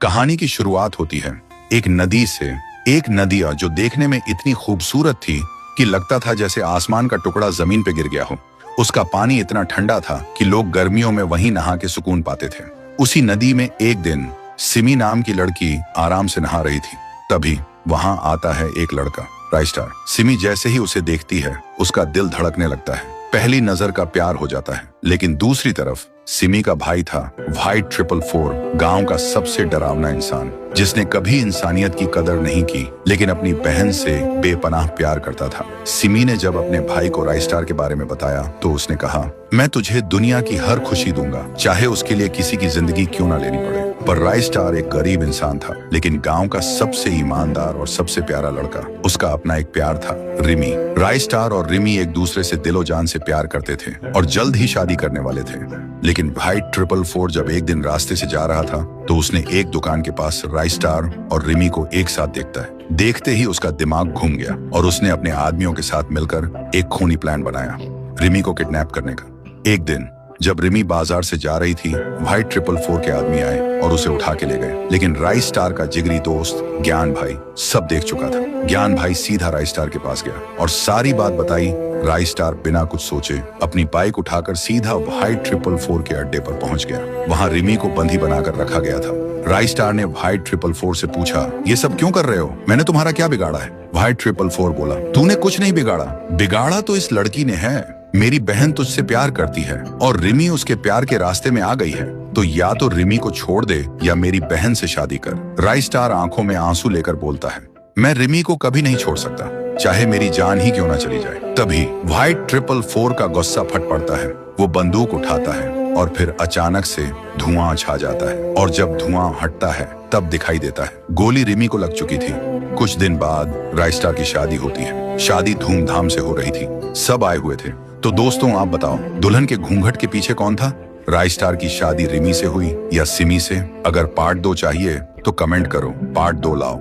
कहानी की शुरुआत होती है एक नदी से। एक नदिया जो देखने में इतनी खूबसूरत थी कि लगता था जैसे आसमान का टुकड़ा जमीन पे गिर गया हो। उसका पानी इतना ठंडा था कि लोग गर्मियों में वहीं नहा के सुकून पाते थे। उसी नदी में एक दिन सिमी नाम की लड़की आराम से नहा रही थी। तभी वहां आता है एक लड़का, राइस्टार। सिमी जैसे ही उसे देखती है उसका दिल धड़कने लगता है। पहली नजर का प्यार हो जाता है। लेकिन दूसरी तरफ सिमी का भाई था व्हाइट 444, गांव का सबसे डरावना इंसान, जिसने कभी इंसानियत की कदर नहीं की लेकिन अपनी बहन से बेपनाह प्यार करता था। सिमी ने जब अपने भाई को राइस्टार के बारे में बताया तो उसने कहा, मैं तुझे दुनिया की हर खुशी दूंगा, चाहे उसके लिए किसी की जिंदगी क्यों ना लेनी पड़े। पर राइस्टार एक गरीब इंसान था, लेकिन गांव का सबसे ईमानदार और सबसे प्यारा लड़का। उसका अपना एक प्यार था, रिमी। राइस्टार और रिमी एक दूसरे से दिलो जान से प्यार करते थे और जल्द ही शादी करने वाले थे। लेकिन व्हाइट 444 जब एक दिन रास्ते से जा रहा था तो उसने एक दुकान के पास राइस्टार और रिमी को एक साथ देखता है। देखते ही उसका दिमाग घूम गया और उसने अपने आदमियों के साथ मिलकर एक खूनी प्लान बनाया, रिमी को किडनैप करने का। एक दिन जब रिमी बाजार से जा रही थी, व्हाइट 444 के आदमी आए और उसे उठा के ले गए। लेकिन राइस्टार का जिगरी दोस्त ज्ञान भाई सब देख चुका था। ज्ञान भाई सीधा राइस्टार के पास गया और सारी बात बताई। राइस्टार बिना कुछ सोचे अपनी बाइक उठाकर सीधा व्हाइट 444 के अड्डे पर पहुंच गया। वहां रिमी को बंदी बनाकर रखा गया था। राइस्टार ने व्हाइट 444 से पूछा, ये सब क्यों कर रहे हो? मैंने तुम्हारा क्या बिगाड़ा है? व्हाइट 444 बोला, तूने कुछ नहीं बिगाड़ा। बिगाड़ा तो इस लड़की ने है। मेरी बहन तुझसे प्यार करती है और रिमी उसके प्यार के रास्ते में आ गई है, तो या तो रिमी को छोड़ दे या मेरी बहन से शादी कर। राइस्टार आंखों में आंसू लेकर बोलता है, मैं रिमी को कभी नहीं छोड़ सकता, चाहे मेरी जान ही क्यों ना चली जाए। तभी व्हाइट 444 का गुस्सा फट पड़ता है। वो बंदूक उठाता है और फिर अचानक से धुआं छा जाता है और जब धुआं हटता है तब दिखाई देता है गोली रिमी को लग चुकी थी। कुछ दिन बाद राइस्टार की शादी होती है। शादी धूमधाम से हो रही थी, सब आए हुए थे। तो दोस्तों आप बताओ, दुल्हन के घूंघट के पीछे कौन था? राइस्टार की शादी रिमी से हुई या सिमी से? अगर पार्ट 2 चाहिए तो कमेंट करो, पार्ट 2 लाओ।